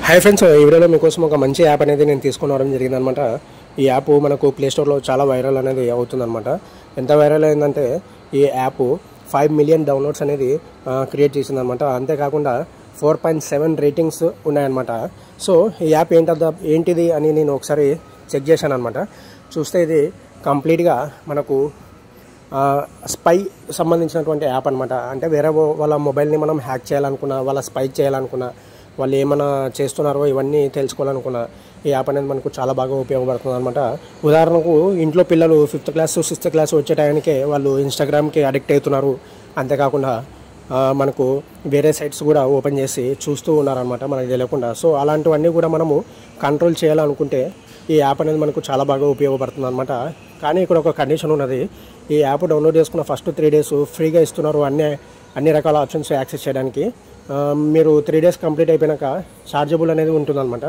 Hi friends, ఈ వీడియోలో మీకోసం ఒక మంచి యాప్ అనేది నేను తీసుకొని రావడం జరిగిందనమాట. ఈ యాప్ మనకు ప్లేస్టోర్లో చాలా వైరల్ అనేది అవుతుందన్నమాట. ఎంత వైరల్ అయిందంటే ఈ యాప్ 5 మిలియన్ డౌన్లోడ్స్ అనేది క్రియేట్ చేసిందనమాట. అంతేకాకుండా 4.7 రేటింగ్స్ ఉన్నాయన్నమాట. సో ఈ యాప్ ఏంటిది అని నేను ఒకసారి చెక్ చేశాను అనమాట. చూస్తే ఇది కంప్లీట్గా మనకు స్పై సంబంధించినటువంటి యాప్ అనమాట. అంటే వేరే వాళ్ళ మొబైల్ని మనం హ్యాక్ చేయాలనుకున్నా, వాళ్ళ స్పై చేయాలనుకున్నా, వాళ్ళు ఏమైనా చేస్తున్నారో ఇవన్నీ తెలుసుకోవాలనుకున్నా ఈ యాప్ అనేది మనకు చాలా బాగా ఉపయోగపడుతుంది అనమాట. ఉదాహరణకు ఇంట్లో పిల్లలు 5th క్లాస్ 6th క్లాస్ వచ్చే టైంకే వాళ్ళు ఇన్స్టాగ్రామ్కి అడిక్ట్ అవుతున్నారు. అంతేకాకుండా మనకు వేరే సైట్స్ కూడా ఓపెన్ చేసి చూస్తూ ఉన్నారనమాట మనకు తెలియకుండా. సో అలాంటివన్నీ కూడా మనము కంట్రోల్ చేయాలనుకుంటే ఈ యాప్ అనేది మనకు చాలా బాగా ఉపయోగపడుతుంది అనమాట. కానీ ఇక్కడ ఒక కండిషన్ ఉన్నది. ఈ యాప్ డౌన్లోడ్ చేసుకున్న ఫస్ట్ 3 డేస్ ఫ్రీగా ఇస్తున్నారు అన్ని రకాల ఆప్షన్స్ యాక్సెస్ చేయడానికి. మీరు 3 డేస్ కంప్లీట్ అయిపోయినాక ఛార్జబుల్ అనేది ఉంటుందన్నమాట.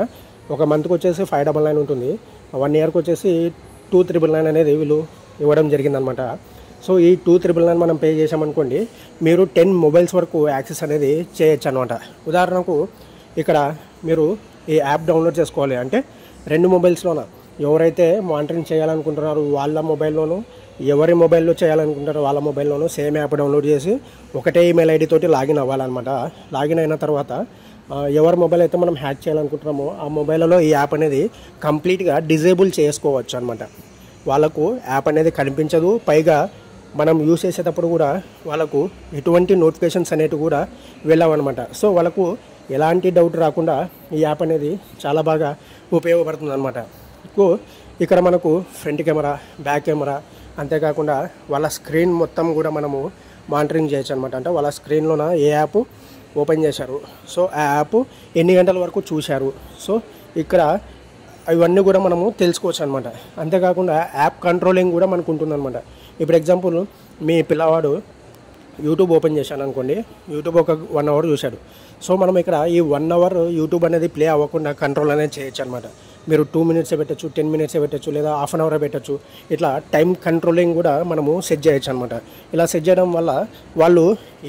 ఒక మంత్కి వచ్చేసి 599 ఉంటుంది. 1 ఇయర్కి వచ్చేసి 299 అనేది వీళ్ళు ఇవ్వడం జరిగిందనమాట. సో ఈ 299 మనం పే చేసామనుకోండి, మీరు 10 మొబైల్స్ వరకు యాక్సెస్ అనేది చేయొచ్చు అనమాట. ఉదాహరణకు ఇక్కడ మీరు ఈ యాప్ డౌన్లోడ్ చేసుకోవాలి అంటే 2 మొబైల్స్లోన ఎవరైతే మానిటరింగ్ చేయాలనుకుంటున్నారో వాళ్ళ మొబైల్లోనూ, ఎవరి మొబైల్లో చేయాలనుకుంటారో వాళ్ళ మొబైల్లోనూ సేమ్ యాప్ డౌన్లోడ్ చేసి ఒకటే ఈమెయిల్ ఐడి తోటి లాగిన్ అవ్వాలన్నమాట. లాగిన్ అయిన తర్వాత ఎవరి మొబైల్ అయితే మనం హ్యాక్ చేయాలనుకుంటున్నామో ఆ మొబైల్లో ఈ యాప్ అనేది కంప్లీట్గా డిజేబుల్ చేసుకోవచ్చు అనమాట. వాళ్ళకు యాప్ అనేది కనిపించదు. పైగా మనం యూస్ చేసేటప్పుడు కూడా వాళ్ళకు ఎటువంటి నోటిఫికేషన్స్ అనేటివి కూడా వెళ్ళవన్నమాట. సో వాళ్ళకు ఎలాంటి డౌట్ రాకుండా ఈ యాప్ అనేది చాలా బాగా ఉపయోగపడుతుంది అనమాట. ఇక్కడ మనకు ఫ్రంట్ కెమెరా, బ్యాక్ కెమెరా, అంతేకాకుండా వాళ్ళ స్క్రీన్ మొత్తం కూడా మనము మానిటరింగ్ చేయొచ్చు అనమాట. అంటే వాళ్ళ స్క్రీన్లోన ఏ యాప్ ఓపెన్ చేశారు, సో ఆ యాప్ ఎన్ని గంటల వరకు చూశారు, సో ఇక్కడ ఇవన్నీ కూడా మనము తెలుసుకోవచ్చు అనమాట. అంతేకాకుండా యాప్ కంట్రోలింగ్ కూడా మనకు ఉంటుందన్నమాట. ఇప్పుడు ఎగ్జాంపుల్ మీ పిల్లవాడు యూట్యూబ్ ఓపెన్ చేశాను అనుకోండి, యూట్యూబ్ ఒక 1 అవర్ చూశాడు. సో మనం ఇక్కడ ఈ 1 అవర్ యూట్యూబ్ అనేది ప్లే అవ్వకుండా కంట్రోల్ అనేది చేయొచ్చు అనమాట. మీరు 2 మినిట్సే పెట్టచ్చు, 10 మినిట్సే పెట్టచ్చు, లేదా ½ అవర్ పెట్టచ్చు. ఇట్లా టైం కంట్రోలింగ్ కూడా మనము సెట్ చేయొచ్చు అనమాట. ఇలా సెట్ చేయడం వల్ల వాళ్ళు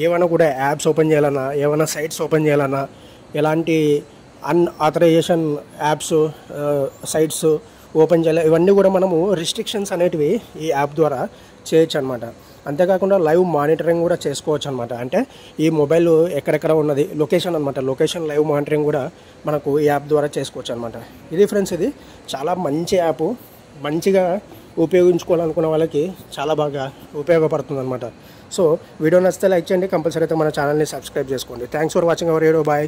ఏమైనా కూడా యాప్స్ ఓపెన్ చేయాలన్నా, ఏమైనా సైట్స్ ఓపెన్ చేయాలన్నా, ఎలాంటి అన్ఆథరైజేషన్ యాప్స్ సైట్స్ ఓపెన్ చేయాలి, ఇవన్నీ కూడా మనము రిస్ట్రిక్షన్స్ అనేటివి ఈ యాప్ ద్వారా చేయొచ్చు అనమాట. అంతేకాకుండా లైవ్ మానిటరింగ్ కూడా చేసుకోవచ్చు అనమాట. అంటే ఈ మొబైల్ ఎక్కడెక్కడ ఉన్నది లొకేషన్ అనమాట, లొకేషన్ లైవ్ మానిటరింగ్ కూడా మనకు ఈ యాప్ ద్వారా చేసుకోవచ్చు అనమాట. ఇది ఫ్రెండ్స్, ఇది చాలా మంచి యాప్. మంచిగా ఉపయోగించుకోవాలనుకున్న వాళ్ళకి చాలా బాగా ఉపయోగపడుతుంది అనమాట. సో వీడియో నచ్చితే లైక్ చేయండి, కంపల్సరీ అయితే మన ఛానల్ని సబ్స్క్రైబ్ చేసుకోండి. Thanks for watching our video. Bye.